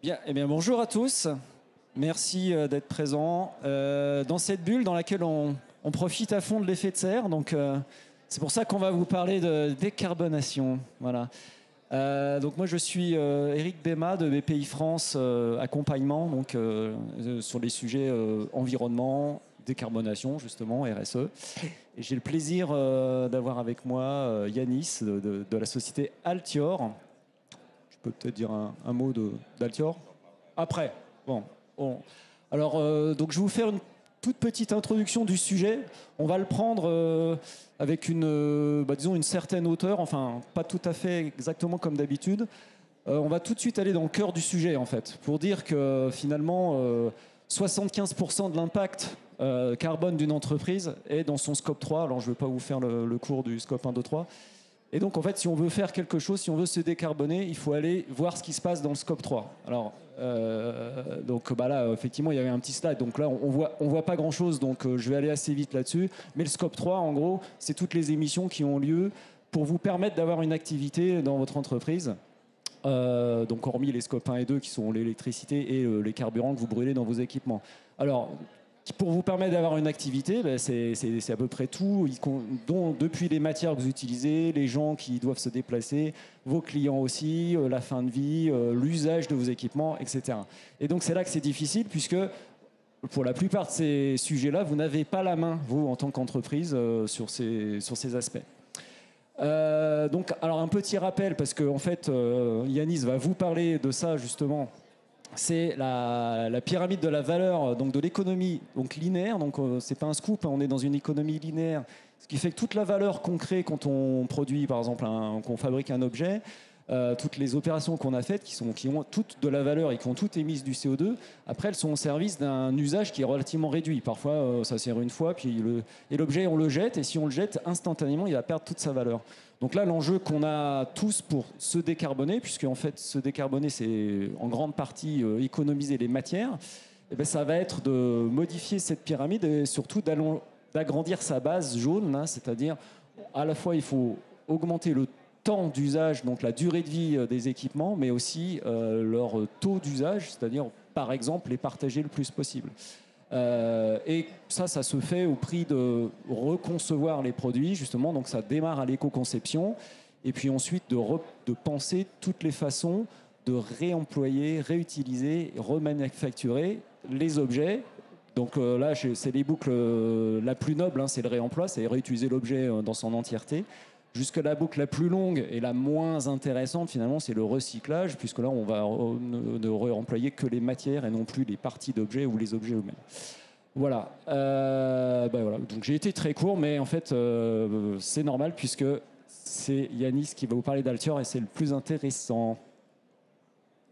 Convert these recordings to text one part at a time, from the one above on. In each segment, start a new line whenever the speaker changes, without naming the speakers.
Bien, eh bien, bonjour à tous. Merci d'être présents dans cette bulle dans laquelle on profite à fond de l'effet de serre. Donc, c'est pour ça qu'on va vous parler de décarbonation. Voilà. Donc, moi, je suis Eric Béma de BPI France Accompagnement, donc sur les sujets environnement, décarbonation, justement, RSE. Et j'ai le plaisir d'avoir avec moi Yanis de la société Altior. Je peux peut-être dire un mot d'Altior après. Bon. Alors, donc je vais vous faire une toute petite introduction du sujet. On va le prendre avec disons une certaine hauteur, enfin pas tout à fait exactement comme d'habitude. On va tout de suite aller dans le cœur du sujet, en fait, pour dire que finalement, 75% de l'impact carbone d'une entreprise est dans son scope 3. Alors, je ne vais pas vous faire le cours du scope 1, 2, 3. Et donc, en fait, si on veut faire quelque chose, si on veut se décarboner, il faut aller voir ce qui se passe dans le scope 3. Alors, là, effectivement, il y avait un petit slide. Donc là, on voit pas grand-chose. Donc, je vais aller assez vite là-dessus. Mais le scope 3, en gros, c'est toutes les émissions qui ont lieu pour vous permettre d'avoir une activité dans votre entreprise. Donc, hormis les scopes 1 et 2, qui sont l'électricité et les carburants que vous brûlez dans vos équipements. Alors, pour vous permettre d'avoir une activité, c'est à peu près tout, dont depuis les matières que vous utilisez, les gens qui doivent se déplacer, vos clients aussi, la fin de vie, l'usage de vos équipements, etc. Et donc c'est là que c'est difficile, puisque pour la plupart de ces sujets-là, vous n'avez pas la main, vous, en tant qu'entreprise, sur ces aspects. Alors un petit rappel, parce que en fait, Yanis va vous parler de ça justement. C'est la pyramide de la valeur, donc de l'économie donc linéaire. Donc c'est pas un scoop, hein, on est dans une économie linéaire, ce qui fait que toute la valeur qu'on crée quand on produit, par exemple, qu'on fabrique un objet, toutes les opérations qu'on a faites, qui ont toutes de la valeur et qui ont toutes émises du CO2, après elles sont au service d'un usage qui est relativement réduit. Parfois ça sert une fois, et l'objet on le jette, et si on le jette instantanément, il va perdre toute sa valeur. Donc là, l'enjeu qu'on a tous pour se décarboner, puisque en fait se décarboner, c'est en grande partie économiser les matières, et bien, ça va être de modifier cette pyramide et surtout d'agrandir sa base jaune, hein, c'est-à-dire à la fois il faut augmenter le temps d'usage, donc la durée de vie des équipements, mais aussi leur taux d'usage, c'est-à-dire par exemple les partager le plus possible. Et ça se fait au prix de reconcevoir les produits, justement. Donc ça démarre à l'éco-conception. Et puis ensuite de penser toutes les façons de réemployer, réutiliser, remanufacturer les objets. Donc là, c'est les boucles la plus noble, hein, c'est le réemploi, c'est réutiliser l'objet dans son entièreté. Jusque la boucle la plus longue et la moins intéressante, finalement, c'est le recyclage, puisque là, on va ne réemployer que les matières et non plus les parties d'objets ou les objets eux-mêmes. Voilà. Voilà. Donc j'ai été très court, mais en fait, c'est normal, puisque c'est Yanis qui va vous parler d'Altior et c'est le plus intéressant.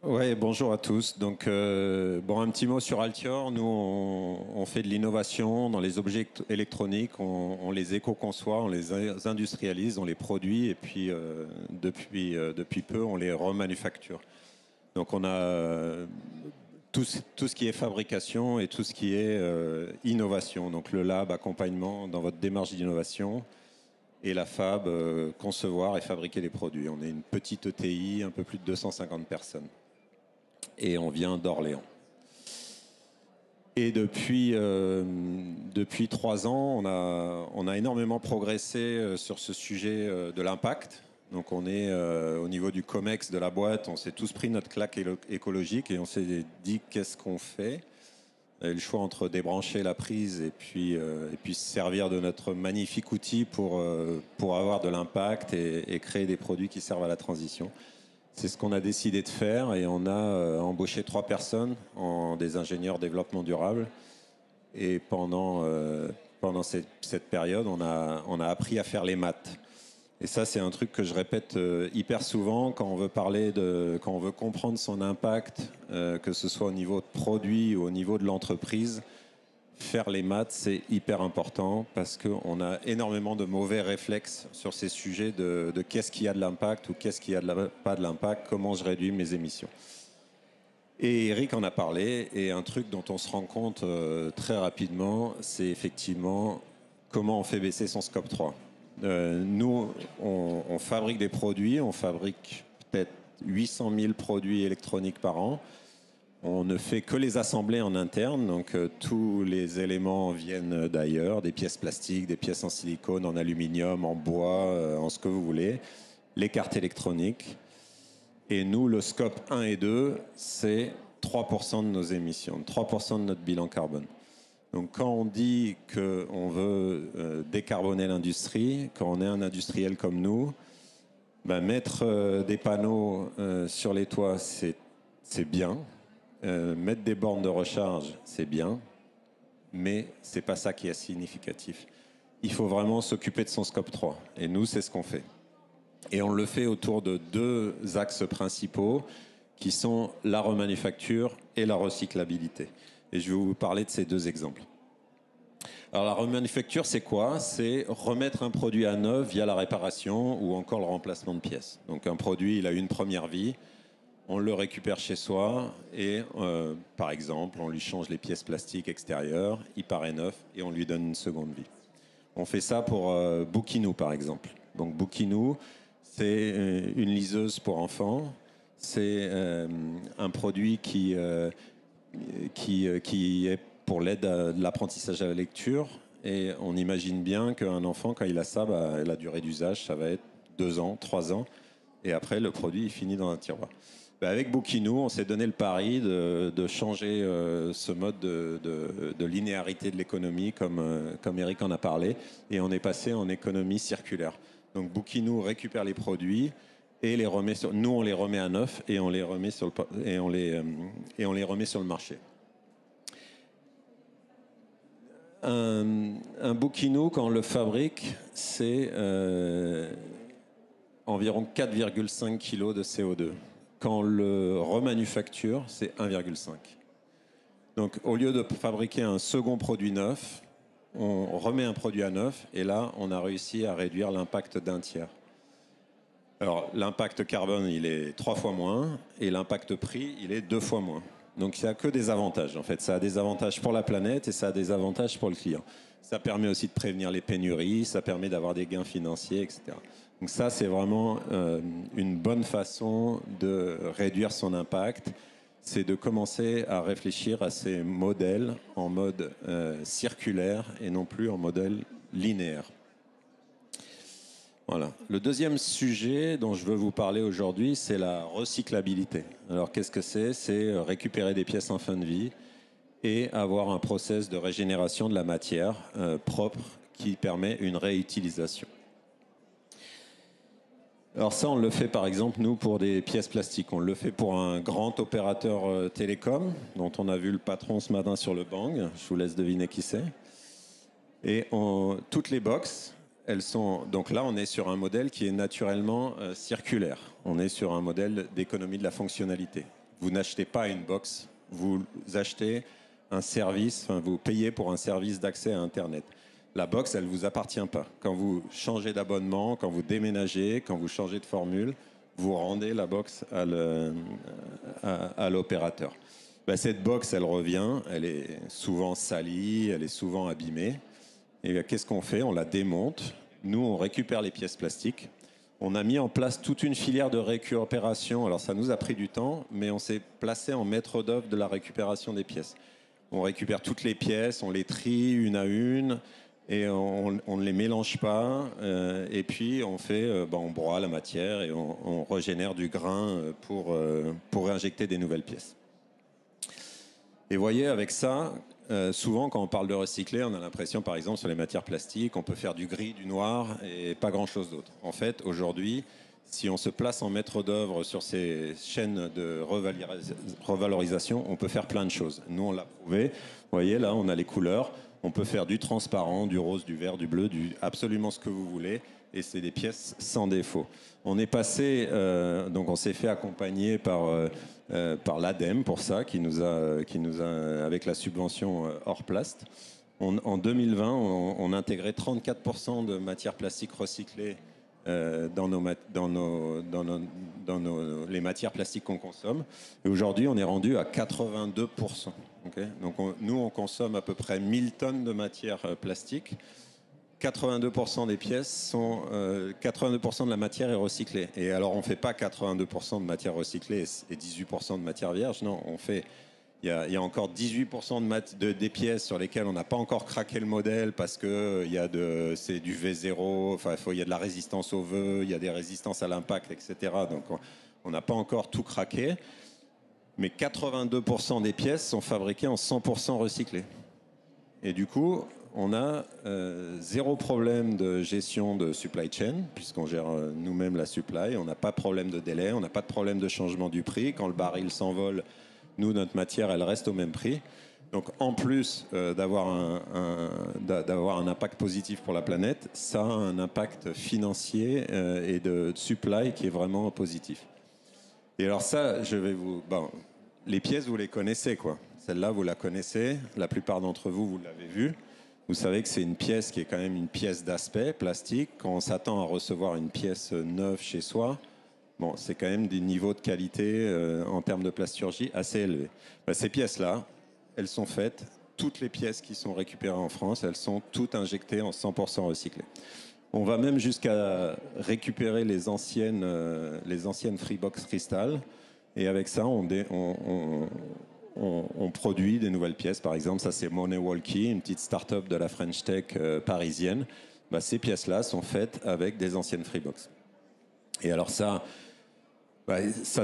Ouais, bonjour à tous. Donc, un petit mot sur Altior. Nous, on fait de l'innovation dans les objets électroniques. On les éco-conçoit, on les industrialise, on les produit, et puis depuis peu, on les remanufacture. Donc, on a tout ce qui est fabrication et tout ce qui est innovation. Donc, le lab, accompagnement dans votre démarche d'innovation. Et la fab, concevoir et fabriquer les produits. On est une petite ETI, un peu plus de 250 personnes. Et on vient d'Orléans. Et depuis 3 ans, on a énormément progressé sur ce sujet de l'impact. Donc on est au niveau du COMEX de la boîte, on s'est tous pris notre claque écologique et on s'est dit qu'est-ce qu'on fait. On a eu le choix entre débrancher la prise et puis se servir de notre magnifique outil pour avoir de l'impact et créer des produits qui servent à la transition. C'est ce qu'on a décidé de faire et on a embauché 3 personnes des ingénieurs développement durable. Et pendant cette période, on a appris à faire les maths. Et ça, c'est un truc que je répète hyper souvent quand on veut comprendre son impact, que ce soit au niveau de produit ou au niveau de l'entreprise. Faire les maths, c'est hyper important parce qu'on a énormément de mauvais réflexes sur ces sujets de qu'est-ce qui a de l'impact ou qu'est-ce qui a pas de l'impact, comment je réduis mes émissions. Et Eric en a parlé, et un truc dont on se rend compte très rapidement, c'est effectivement comment on fait baisser son scope 3. Nous, on fabrique des produits, on fabrique peut-être 800 000 produits électroniques par an. On ne fait que les assembler en interne, donc tous les éléments viennent d'ailleurs, des pièces plastiques, des pièces en silicone, en aluminium, en bois, en ce que vous voulez, les cartes électroniques. Et nous, le scope 1 et 2, c'est 3% de nos émissions, 3% de notre bilan carbone. Donc quand on dit qu'on veut décarboner l'industrie, quand on est un industriel comme nous, ben mettre des panneaux sur les toits, c'est bien. Mettre des bornes de recharge, c'est bien. Mais ce n'est pas ça qui est significatif. Il faut vraiment s'occuper de son scope 3. Et nous, c'est ce qu'on fait. Et on le fait autour de 2 axes principaux qui sont la remanufacture et la recyclabilité. Et je vais vous parler de ces 2 exemples. Alors la remanufacture, c'est quoi? C'est remettre un produit à neuf via la réparation ou encore le remplacement de pièces. Donc un produit, il a une première vie, on le récupère chez soi et par exemple, on lui change les pièces plastiques extérieures, il paraît neuf et on lui donne une seconde vie. On fait ça pour Bookinou par exemple. Donc Bookinou, c'est une liseuse pour enfants. C'est un produit qui est pour l'aide de l'apprentissage à la lecture. Et on imagine bien qu'un enfant, quand il a ça, la durée d'usage, ça va être 2 ans, 3 ans. Et après, le produit, il finit dans un tiroir. Avec Bookinou, on s'est donné le pari de changer ce mode de linéarité de l'économie, comme Eric en a parlé. Et on est passé en économie circulaire. Donc Bookinou récupère les produits et les remet sur, nous, on les remet à neuf et on les remet sur le marché. Un Bookinou, quand on le fabrique, c'est environ 4,5 kg de CO2. Quand on le remanufacture, c'est 1,5. Donc au lieu de fabriquer un second produit neuf, on remet un produit à neuf et là, on a réussi à réduire l'impact d'1 tiers. Alors l'impact carbone, il est 3 fois moins et l'impact prix, il est 2 fois moins. Donc ça n'a que des avantages en fait. Ça a des avantages pour la planète et ça a des avantages pour le client. Ça permet aussi de prévenir les pénuries, ça permet d'avoir des gains financiers, etc. Donc ça, c'est vraiment une bonne façon de réduire son impact. C'est de commencer à réfléchir à ces modèles en mode circulaire et non plus en modèle linéaire. Voilà. Le deuxième sujet dont je veux vous parler aujourd'hui, c'est la recyclabilité. Alors qu'est-ce que c'est? C'est récupérer des pièces en fin de vie et avoir un process de régénération de la matière propre qui permet une réutilisation. Alors ça, on le fait par exemple, nous, pour des pièces plastiques. On le fait pour un grand opérateur télécom, dont on a vu le patron ce matin sur le bang. Je vous laisse deviner qui c'est. Et toutes les box, elles sont... Donc là, on est sur un modèle qui est naturellement circulaire. On est sur un modèle d'économie de la fonctionnalité. Vous n'achetez pas une box, vous achetez un service, enfin, vous payez pour un service d'accès à Internet. La box, elle ne vous appartient pas. Quand vous changez d'abonnement, quand vous déménagez, quand vous changez de formule, vous rendez la box à l'opérateur. Cette box, elle revient, elle est souvent salie, elle est souvent abîmée. Et qu'est-ce qu'on fait? On la démonte. Nous, on récupère les pièces plastiques. On a mis en place toute une filière de récupération. Alors, ça nous a pris du temps, mais on s'est placé en maître d'œuvre de la récupération des pièces. On récupère toutes les pièces, on les trie une à une. Et on ne les mélange pas, et puis on broie la matière et on régénère du grain pour réinjecter des nouvelles pièces. Et vous voyez, avec ça, souvent quand on parle de recycler, on a l'impression, par exemple, sur les matières plastiques, on peut faire du gris, du noir et pas grand-chose d'autre. En fait, aujourd'hui, si on se place en maître d'œuvre sur ces chaînes de revalorisation, on peut faire plein de choses. Nous, on l'a prouvé. Vous voyez, là, on a les couleurs. On peut faire du transparent, du rose, du vert, du bleu, absolument ce que vous voulez. Et c'est des pièces sans défaut. On est passé, donc on s'est fait accompagner par l'ADEME pour ça, qui nous a, avec la subvention Orplast. En 2020, on intégrait 34% de matières plastiques recyclées dans les matières plastiques qu'on consomme. Et aujourd'hui, on est rendu à 82%. Okay, donc nous, on consomme à peu près 1000 tonnes de matière plastique. 82% des pièces sont... 82% de la matière est recyclée. Et alors, on ne fait pas 82% de matière recyclée et 18% de matière vierge. Non, on fait Il y a encore 18% des pièces sur lesquelles on n'a pas encore craqué le modèle parce que c'est du V0, enfin, il y a de la résistance au vœu, il y a des résistances à l'impact, etc. Donc on n'a pas encore tout craqué. Mais 82% des pièces sont fabriquées en 100% recyclées. Et du coup, on a zéro problème de gestion de supply chain, puisqu'on gère nous-mêmes la supply. On n'a pas de problème de délai, on n'a pas de problème de changement du prix. Quand le baril s'envole, nous, notre matière, elle reste au même prix. Donc, en plus d'avoir un impact positif pour la planète, ça a un impact financier et de supply qui est vraiment positif. Et alors ça, les pièces, vous les connaissez, quoi. Celle-là, vous la connaissez. La plupart d'entre vous, vous l'avez vue. Vous savez que c'est une pièce qui est quand même une pièce d'aspect plastique. Quand on s'attend à recevoir une pièce neuve chez soi, bon, c'est quand même des niveaux de qualité en termes de plasturgie assez élevés. Ces pièces-là, elles sont faites. Toutes les pièces qui sont récupérées en France, elles sont toutes injectées en 100% recyclées. On va même jusqu'à récupérer les anciennes Freebox Crystal. Et avec ça, on produit des nouvelles pièces. Par exemple, ça c'est Money Walkie, une petite start-up de la French Tech parisienne. Ces pièces-là sont faites avec des anciennes Freebox. Et alors ça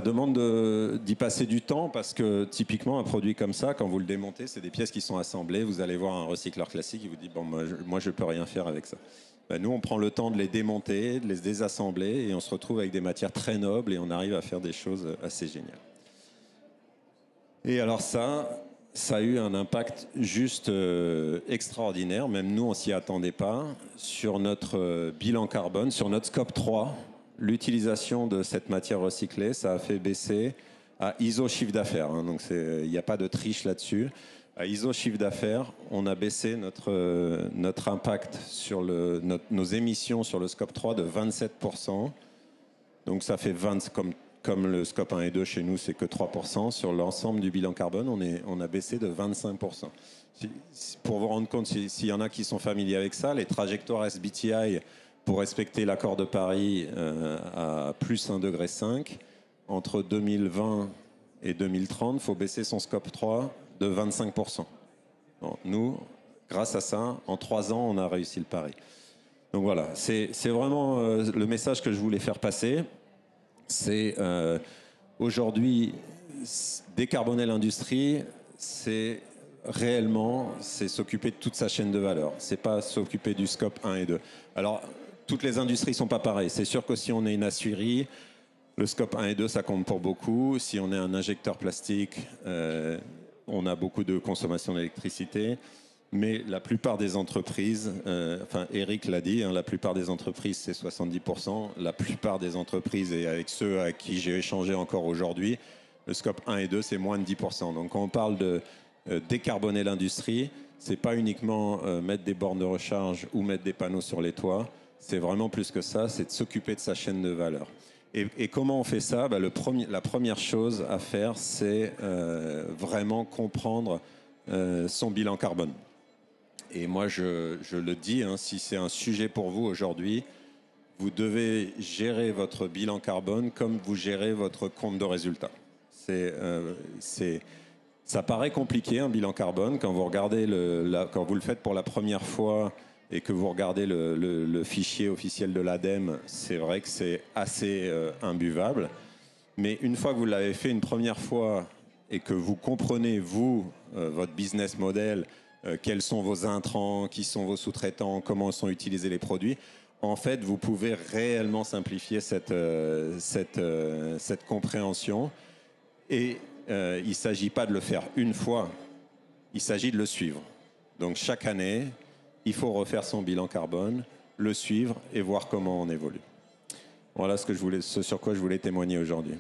demande d'y passer du temps parce que typiquement un produit comme ça, quand vous le démontez, c'est des pièces qui sont assemblées. Vous allez voir un recycleur classique, il vous dit bon, moi je peux rien faire avec ça. Nous, on prend le temps de les démonter, de les désassembler et on se retrouve avec des matières très nobles et on arrive à faire des choses assez géniales. Et alors ça a eu un impact juste extraordinaire. Même nous, on s'y attendait pas. Sur notre bilan carbone, sur notre scope 3, l'utilisation de cette matière recyclée, ça a fait baisser à ISO chiffre d'affaires. Donc il n'y a pas de triche là-dessus. À ISO chiffre d'affaires, on a baissé notre impact sur nos émissions sur le scope 3 de 27%. Donc ça fait 20, comme le scope 1 et 2 chez nous, c'est que 3%. Sur l'ensemble du bilan carbone, on a baissé de 25%. Pour vous rendre compte, s'il y en a qui sont familiers avec ça, les trajectoires SBTI pour respecter l'accord de Paris à plus 1,5 degré, entre 2020 et 2030, il faut baisser son scope 3 de 25%. Bon, nous, grâce à ça, en 3 ans, on a réussi le pari. Donc voilà, c'est vraiment le message que je voulais faire passer. C'est aujourd'hui, décarboner l'industrie, c'est réellement s'occuper de toute sa chaîne de valeur. C'est pas s'occuper du scope 1 et 2. Alors, toutes les industries sont pas pareilles. C'est sûr que si on est une aciérie, le scope 1 et 2, ça compte pour beaucoup. Si on est un injecteur plastique, on a beaucoup de consommation d'électricité. Mais la plupart des entreprises, Eric l'a dit, la plupart des entreprises, c'est 70%. La plupart des entreprises, et avec ceux à qui j'ai échangé encore aujourd'hui, le scope 1 et 2, c'est moins de 10%. Donc quand on parle de décarboner l'industrie, c'est pas uniquement mettre des bornes de recharge ou mettre des panneaux sur les toits. C'est vraiment plus que ça, c'est de s'occuper de sa chaîne de valeur. Et comment on fait ça ? La première chose à faire, c'est vraiment comprendre son bilan carbone. Et moi, je le dis, si c'est un sujet pour vous aujourd'hui, vous devez gérer votre bilan carbone comme vous gérez votre compte de résultat. Ça paraît compliqué, un bilan carbone. Quand vous le faites pour la première fois et que vous regardez le fichier officiel de l'ADEME, c'est vrai que c'est assez imbuvable. Mais une fois que vous l'avez fait une première fois et que vous comprenez, votre business model, quels sont vos intrants, qui sont vos sous-traitants, comment sont utilisés les produits, en fait, vous pouvez réellement simplifier cette compréhension. Et il ne s'agit pas de le faire une fois, il s'agit de le suivre. Donc chaque année, il faut refaire son bilan carbone, le suivre et voir comment on évolue. Voilà ce sur quoi je voulais témoigner aujourd'hui.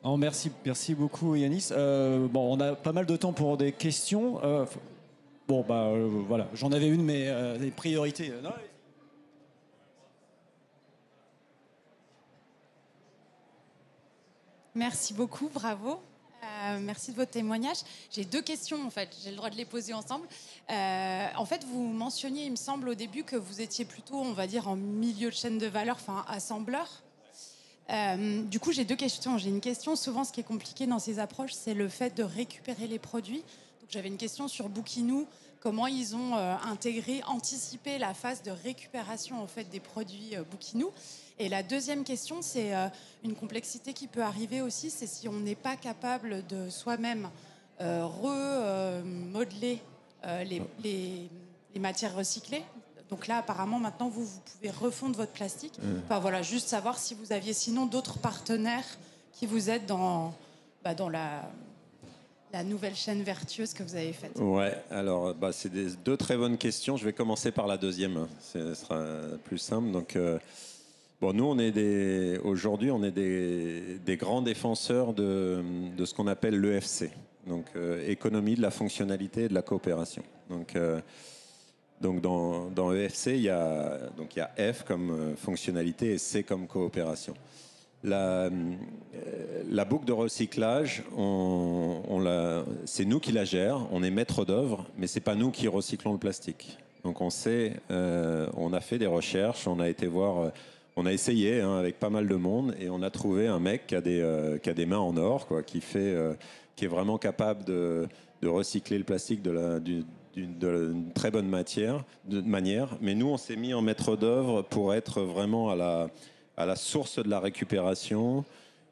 Oh, merci beaucoup Yanis. On a pas mal de temps pour des questions. Voilà, j'en avais une, mais les priorités. Non.
Merci beaucoup, bravo. Merci de votre témoignage. J'ai 2 questions, en fait. J'ai le droit de les poser ensemble. En fait, vous mentionniez, il me semble, au début que vous étiez plutôt, on va dire, en milieu de chaîne de valeur, enfin, assembleur. Du coup, j'ai 2 questions. J'ai une question. Souvent, ce qui est compliqué dans ces approches, c'est le fait de récupérer les produits. Donc, j'avais une question sur Bookinou. Comment ils ont anticipé la phase de récupération en fait, des produits Bookinou. Et la deuxième question, c'est une complexité qui peut arriver aussi, c'est si on n'est pas capable de soi-même remodeler les matières recyclées. Donc là, apparemment, maintenant, vous pouvez refondre votre plastique. Enfin, voilà, juste savoir si vous aviez sinon d'autres partenaires qui vous aident dans la nouvelle chaîne vertueuse que vous avez faite.
Ouais, alors c'est 2 très bonnes questions. Je vais commencer par la deuxième. Ce sera plus simple. Donc, nous, aujourd'hui, on est des grands défenseurs de ce qu'on appelle l'EFC. Donc, économie de la fonctionnalité et de la coopération. Donc dans EFC, il y a F comme fonctionnalité et C comme coopération. La boucle de recyclage, c'est nous qui la gère, on est maître d'œuvre, mais c'est pas nous qui recyclons le plastique. Donc on a fait des recherches, on a été voir, on a essayé avec pas mal de monde et on a trouvé un mec qui a des mains en or, quoi, qui est vraiment capable de recycler le plastique d'une très bonne manière. Mais nous, on s'est mis en maître d'œuvre pour être vraiment à la source de la récupération,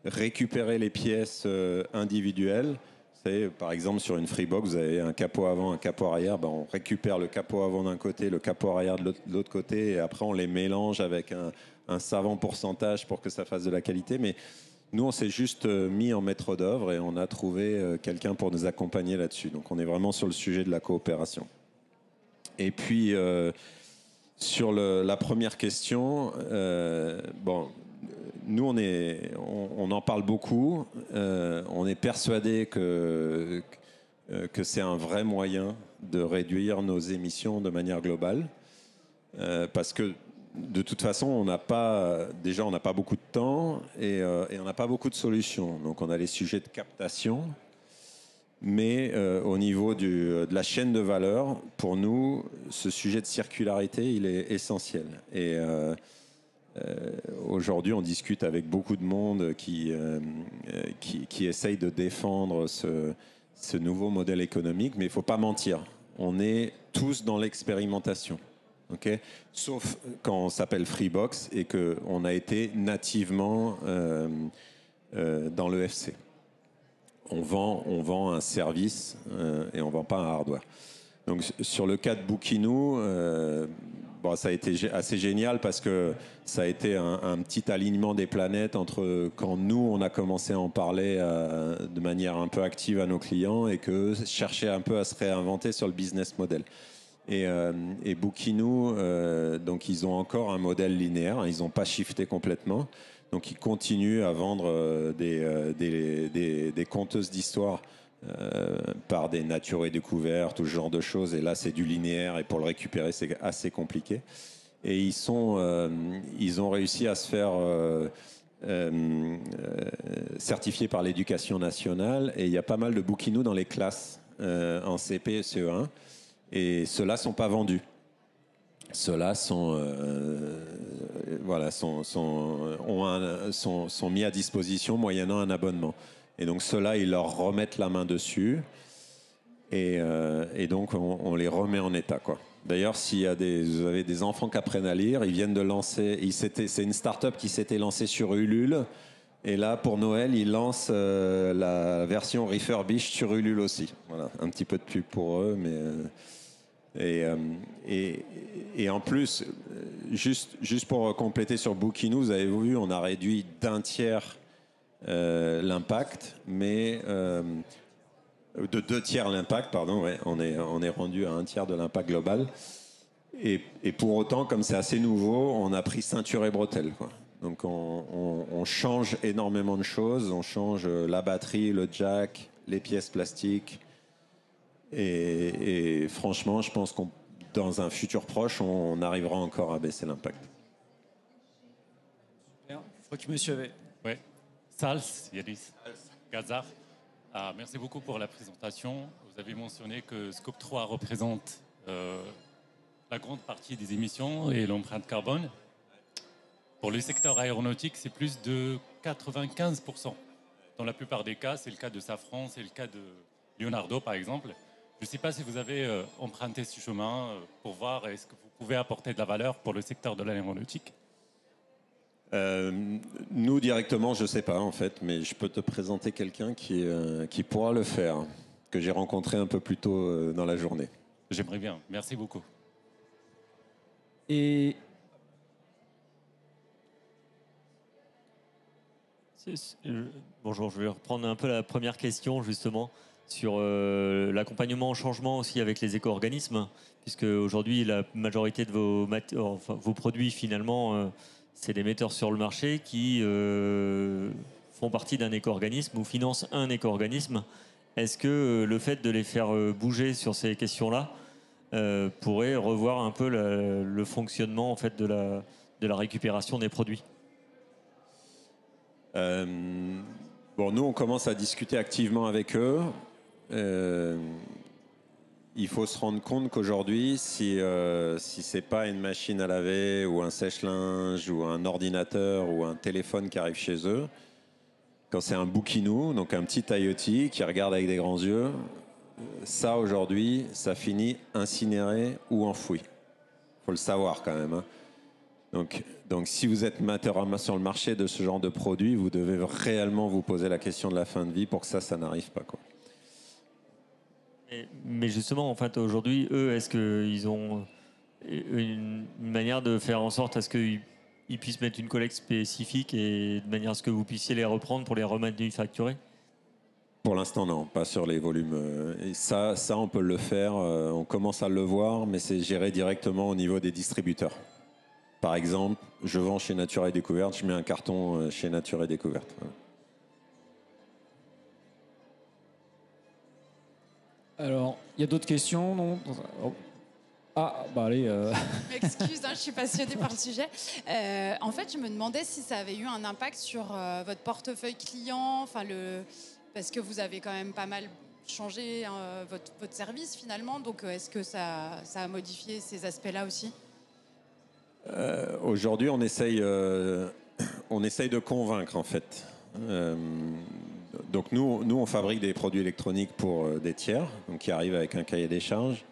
récupérer les pièces individuelles. Vous savez, par exemple, sur une Freebox, vous avez un capot avant, un capot arrière. On récupère le capot avant d'un côté, le capot arrière de l'autre côté, et après on les mélange avec un savant pourcentage pour que ça fasse de la qualité. Mais nous, on s'est juste mis en maître d'œuvre et on a trouvé quelqu'un pour nous accompagner là-dessus. Donc on est vraiment sur le sujet de la coopération. Et puis, sur la première question, nous, on en parle beaucoup. On est persuadé que c'est un vrai moyen de réduire nos émissions de manière globale. Parce que, de toute façon, on n'a pas beaucoup de temps et on n'a pas beaucoup de solutions. Donc, on a les sujets de captation. Mais au niveau de la chaîne de valeur, pour nous, ce sujet de circularité, il est essentiel. Et aujourd'hui, on discute avec beaucoup de monde qui essaye de défendre ce nouveau modèle économique. Mais il ne faut pas mentir, on est tous dans l'expérimentation. Okay, sauf quand on s'appelle Freebox et qu'on a été nativement dans l'EFC. On vend un service et on ne vend pas un hardware. Donc sur le cas de Bookinou, ça a été assez génial parce que ça a été un petit alignement des planètes entre quand nous, on a commencé à en parler de manière un peu active à nos clients et que cherchaient un peu à se réinventer sur le business model. Et Bookinou, donc ils ont encore un modèle linéaire, ils n'ont pas shifté complètement. Donc ils continuent à vendre des conteuses d'histoire par des naturés découvertes, tout ce genre de choses. Et là, c'est du linéaire et pour le récupérer, c'est assez compliqué. Et ils ont réussi à se faire certifier par l'éducation nationale. Et il y a pas mal de Bookinou dans les classes en CP et CE1. Et ceux-là ne sont pas vendus. Ceux-là sont mis à disposition moyennant un abonnement. Et donc ceux-là, ils leur remettent la main dessus. Et donc on les remet en état, quoi. D'ailleurs, vous avez des enfants qui apprennent à lire, ils viennent de lancer. C'est une start-up qui s'était lancée sur Ulule. Et là, pour Noël, ils lancent la version refurbished sur Ulule aussi. Voilà, un petit peu de pub pour eux, mais. Et en plus, juste pour compléter sur Bookinou, vous avez vu, on a réduit d'un tiers l'impact, mais de 2 tiers l'impact, pardon, ouais, on est rendu à 1 tiers de l'impact global. Et pour autant, comme c'est assez nouveau, on a pris ceinture et bretelles, quoi. Donc on change énormément de choses, on change la batterie, le jack, les pièces plastiques. Et franchement, je pense qu'on dans un futur proche, on arrivera encore à baisser l'impact.
Super. Je crois que monsieur avait.
Oui. Sals, Yanis, Gazar. Merci beaucoup pour la présentation. Vous avez mentionné que Scope 3 représente la grande partie des émissions et l'empreinte carbone. Pour le secteur aéronautique, c'est plus de 95%. Dans la plupart des cas, c'est le cas de Safran, c'est le cas de Leonardo, par exemple. Je ne sais pas si vous avez emprunté ce chemin pour voir est-ce que vous pouvez apporter de la valeur pour le secteur de l'aéronautique.
Nous, directement, je ne sais pas, en fait, mais je peux te présenter quelqu'un qui pourra le faire, que j'ai rencontré un peu plus tôt dans la journée.
J'aimerais bien. Merci beaucoup.
Et
bonjour, je vais reprendre un peu la première question justement sur l'accompagnement au changement aussi avec les éco-organismes, puisque aujourd'hui la majorité de vos produits finalement, c'est des metteurs sur le marché qui font partie d'un éco-organisme ou financent un éco-organisme. Est-ce que le fait de les faire bouger sur ces questions-là pourrait revoir un peu le fonctionnement en fait de la récupération des produits?
Bon, nous, on commence à discuter activement avec eux. Il faut se rendre compte qu'aujourd'hui, si c'est pas une machine à laver ou un sèche-linge ou un ordinateur ou un téléphone qui arrive chez eux, quand c'est un bouquinou, donc un petit IoT qui regarde avec des grands yeux, ça aujourd'hui, ça finit incinéré ou enfoui. Faut le savoir quand même, hein. Donc, si vous êtes metteur sur le marché de ce genre de produit, vous devez réellement vous poser la question de la fin de vie pour que ça n'arrive pas, quoi.
Mais justement, en fait, aujourd'hui, eux, est-ce qu'ils ont une manière de faire en sorte à ce qu'ils puissent mettre une collecte spécifique et de manière à ce que vous puissiez les reprendre pour les remanufacturer?
Pour l'instant, non, pas sur les volumes. Et ça, on peut le faire. On commence à le voir, mais c'est géré directement au niveau des distributeurs. Par exemple, je vends chez Nature et Découverte, je mets un carton chez Nature et Découverte. Voilà.
alors, il y a d'autres questions, non? Ah, bah allez.
Je m'excuse, je suis passionnée par le sujet. En fait, je me demandais si ça avait eu un impact sur votre portefeuille client, parce que vous avez quand même pas mal changé votre service finalement. Donc, est-ce que ça a modifié ces aspects-là aussi?
Aujourd'hui, on essaye de convaincre, en fait. Donc, nous, on fabrique des produits électroniques pour des tiers, donc qui arrivent avec un cahier des charges.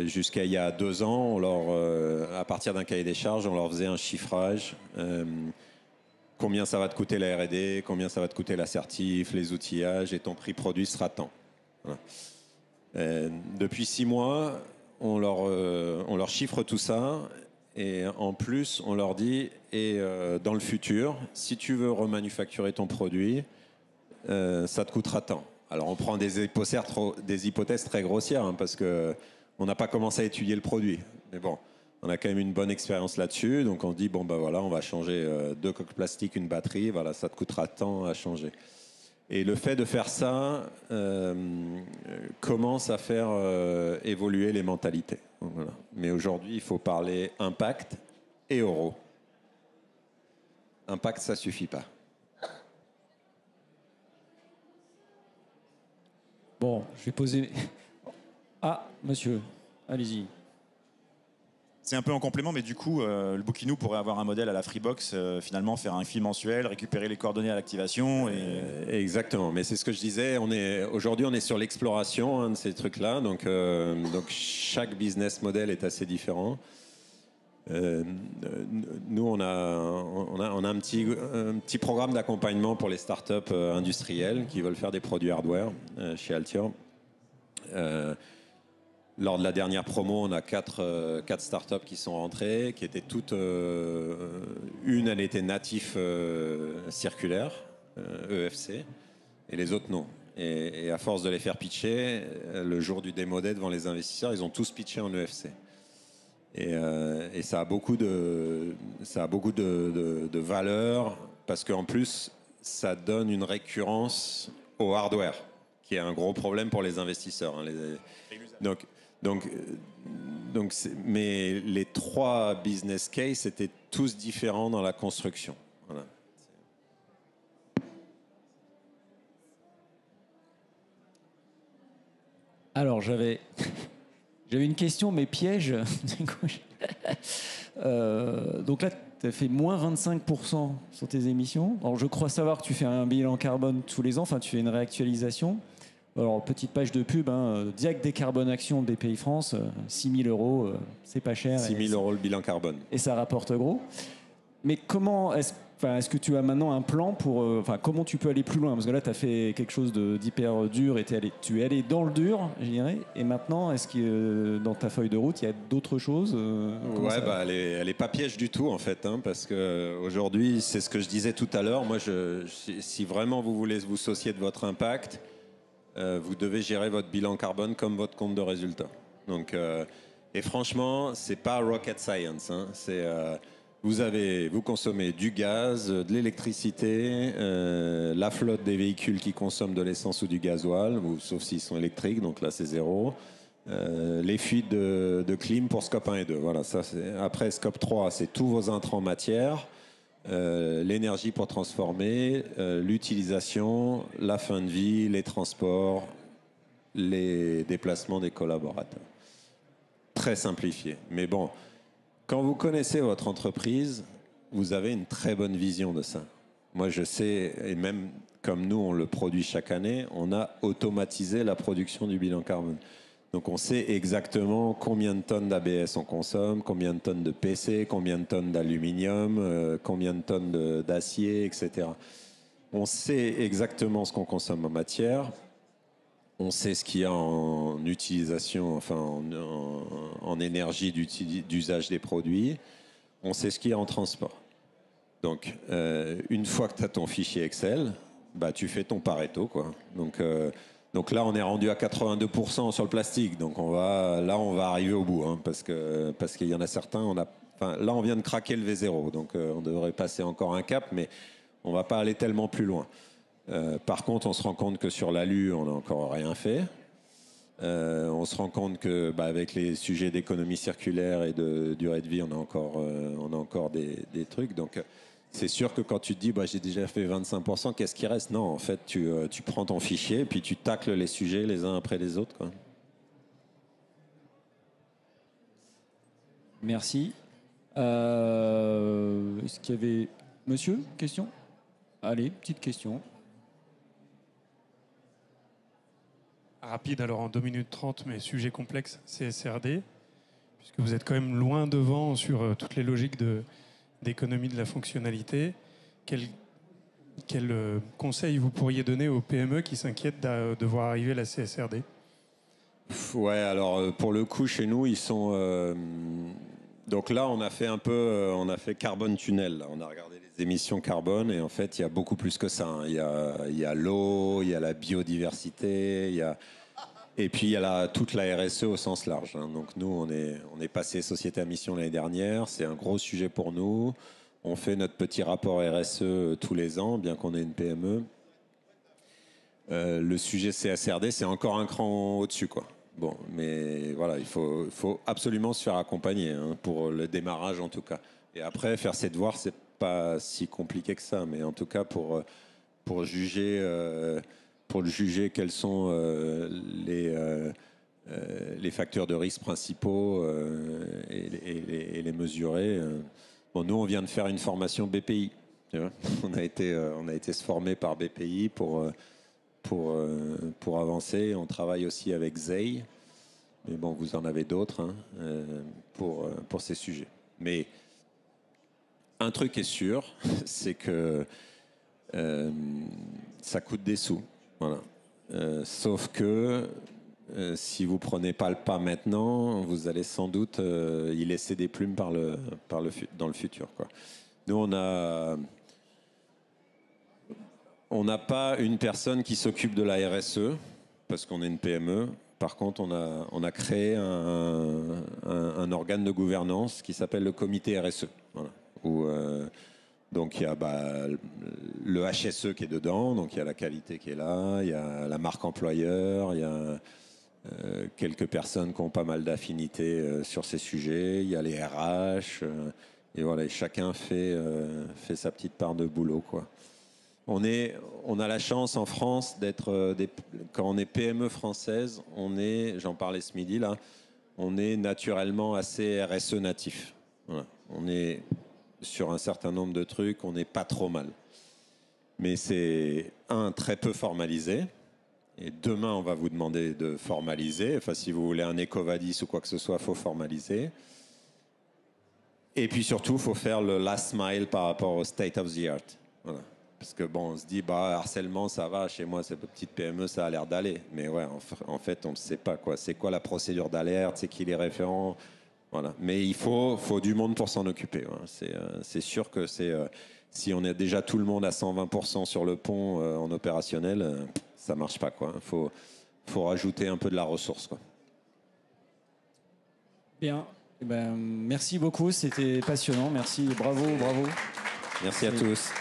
Jusqu'à il y a 2 ans, à partir d'un cahier des charges, on leur faisait un chiffrage. Combien ça va te coûter la R&D, combien ça va te coûter l'assertif, les outillages, et ton prix produit sera tant. Voilà. Depuis 6 mois, on leur chiffre tout ça. Et en plus, on leur dit, dans le futur, si tu veux remanufacturer ton produit, ça te coûtera tant. Alors, on prend des hypothèses très grossières, hein, parce qu'on n'a pas commencé à étudier le produit. Mais bon, on a quand même une bonne expérience là-dessus. Donc, on dit, bon, ben voilà, on va changer 2 coques plastiques, une batterie. Voilà, ça te coûtera tant à changer. Et le fait de faire ça commence à faire évoluer les mentalités. Voilà. Mais aujourd'hui, il faut parler impact et euros. Impact, ça ne suffit pas.
Bon, je vais poser. Ah, monsieur, allez-y.
C'est un peu en complément, mais du coup, le Bookinou pourrait avoir un modèle à la Freebox, finalement faire un fil mensuel, récupérer les coordonnées à l'activation.
Exactement, mais c'est ce que je disais. Aujourd'hui, on est sur l'exploration de ces trucs-là, donc chaque business model est assez différent. Nous, on a un petit programme d'accompagnement pour les startups industrielles qui veulent faire des produits hardware chez Altior. Lors de la dernière promo, on a 4 startups qui sont rentrées, qui étaient toutes... une, elle était natif circulaire, EFC, et les autres non. Et à force de les faire pitcher, le jour du démo day devant les investisseurs, ils ont tous pitché en EFC. Et ça a beaucoup de valeur, parce qu'en plus, ça donne une récurrence au hardware, qui est un gros problème pour les investisseurs. Hein, mais les 3 business cases étaient tous différents dans la construction. Voilà.
Alors, j'avais une question, mais piège. Donc là, tu as fait moins 25% sur tes émissions. Alors, je crois savoir que tu fais un bilan carbone tous les ans, enfin, tu fais une réactualisation. Alors, petite page de pub, Diac Décarbonation BPI France, 6 000 euros, c'est pas cher.
6 000 euros le bilan carbone.
Et ça rapporte gros. Mais comment est-ce que tu as maintenant un plan pour... comment tu peux aller plus loin? Parce que là, tu as fait quelque chose d'hyper dur et tu es allé dans le dur, je dirais. Et maintenant, est-ce que dans ta feuille de route, il y a d'autres choses
Ouais, elle est pas piège du tout, en fait. Parce qu'aujourd'hui, c'est ce que je disais tout à l'heure. Moi, si vraiment vous voulez vous soucier de votre impact, vous devez gérer votre bilan carbone comme votre compte de résultat. Donc, et franchement, c'est pas rocket science. Vous consommez du gaz, de l'électricité, la flotte des véhicules qui consomment de l'essence ou du gasoil, sauf s'ils sont électriques, donc là c'est zéro. Les fuites de clim pour scope 1 et 2. Voilà, après scope 3, c'est tous vos intrants matières, l'énergie pour transformer, l'utilisation, la fin de vie, les transports, les déplacements des collaborateurs. Très simplifié. Mais bon, quand vous connaissez votre entreprise, vous avez une très bonne vision de ça. Moi, je sais, et même comme nous, on le produit chaque année, on a automatisé la production du bilan carbone. Donc, on sait exactement combien de tonnes d'ABS on consomme, combien de tonnes de PC, combien de tonnes d'aluminium, combien de tonnes d'acier, etc. On sait exactement ce qu'on consomme en matière. On sait ce qu'il y a en utilisation, en énergie d'usage des produits. On sait ce qu'il y a en transport. Donc, une fois que tu as ton fichier Excel, tu fais ton Pareto, quoi. Donc là, on est rendu à 82% sur le plastique. Donc on va arriver au bout, parce qu'il y en a certains. Là, on vient de craquer le V0, donc on devrait passer encore un cap, mais on va pas aller tellement plus loin. Par contre, on se rend compte que sur l'alu, on n'a encore rien fait. On se rend compte que, avec les sujets d'économie circulaire et de durée de vie, on a encore des trucs. Donc, c'est sûr que quand tu te dis, j'ai déjà fait 25%, qu'est-ce qui reste? Non, en fait, tu prends ton fichier et puis tu tacles les sujets les uns après les autres, quoi.
Merci. Est-ce qu'il y avait... Monsieur, question? Allez, petite question.
Rapide, alors en 2 minutes 30, mais sujet complexe, CSRD, puisque vous êtes quand même loin devant sur toutes les logiques d'économie de la fonctionnalité. Quel conseil vous pourriez donner aux PME qui s'inquiètent de voir arriver la CSRD?
Ouais, alors pour le coup, chez nous, ils sont... Donc là, on a fait carbone tunnel. On a regardé les émissions carbone et en fait, il y a beaucoup plus que ça. Il y a l'eau, il y a la biodiversité, et puis il y a toute la RSE au sens large. Donc nous, on est passé société à mission l'année dernière. C'est un gros sujet pour nous. On fait notre petit rapport RSE tous les ans, bien qu'on ait une PME. Le sujet CSRD, c'est encore un cran au-dessus, quoi. Bon, mais voilà, il faut absolument se faire accompagner, pour le démarrage en tout cas. Et après, faire ses devoirs, c'est pas si compliqué que ça, mais en tout cas pour juger quels sont les facteurs de risque principaux et les mesurer. Bon, nous, on vient de faire une formation BPI. Tu vois, on a été se former par BPI pour avancer. On travaille aussi avec ZEI, mais bon, vous en avez d'autres pour ces sujets. Mais un truc est sûr, c'est que ça coûte des sous. Voilà. Sauf que si vous prenez pas le pas maintenant, vous allez sans doute y laisser des plumes dans le futur, quoi. Nous, on n'a pas une personne qui s'occupe de la RSE, parce qu'on est une PME. Par contre, on a créé un organe de gouvernance qui s'appelle le comité RSE. Voilà. Donc il y a le HSE qui est dedans, donc il y a la qualité qui est là, il y a la marque employeur, il y a quelques personnes qui ont pas mal d'affinités sur ces sujets, il y a les RH, et voilà, et chacun fait sa petite part de boulot, quoi. On a la chance en France d'être, quand on est PME française, j'en parlais ce midi là, on est naturellement assez RSE natif. Voilà. On est sur un certain nombre de trucs, on n'est pas trop mal. Mais c'est, très peu formalisé. Et demain, on va vous demander de formaliser. Enfin, si vous voulez un EcoVadis ou quoi que ce soit, il faut formaliser. Et puis surtout, il faut faire le last mile par rapport au state of the art. Voilà. Parce que bon, on se dit, harcèlement, ça va, chez moi, cette petite PME, ça a l'air d'aller. Mais ouais, en fait, on ne sait pas, quoi. C'est quoi la procédure d'alerte, c'est qui les référents. Voilà. Mais il faut du monde pour s'en occuper. Ouais. C'est sûr que si on est déjà tout le monde à 120% sur le pont en opérationnel, ça ne marche pas, quoi. Faut rajouter un peu de la ressource, quoi.
Bien. Eh ben, merci beaucoup, c'était passionnant. Merci, bravo.
Merci à tous.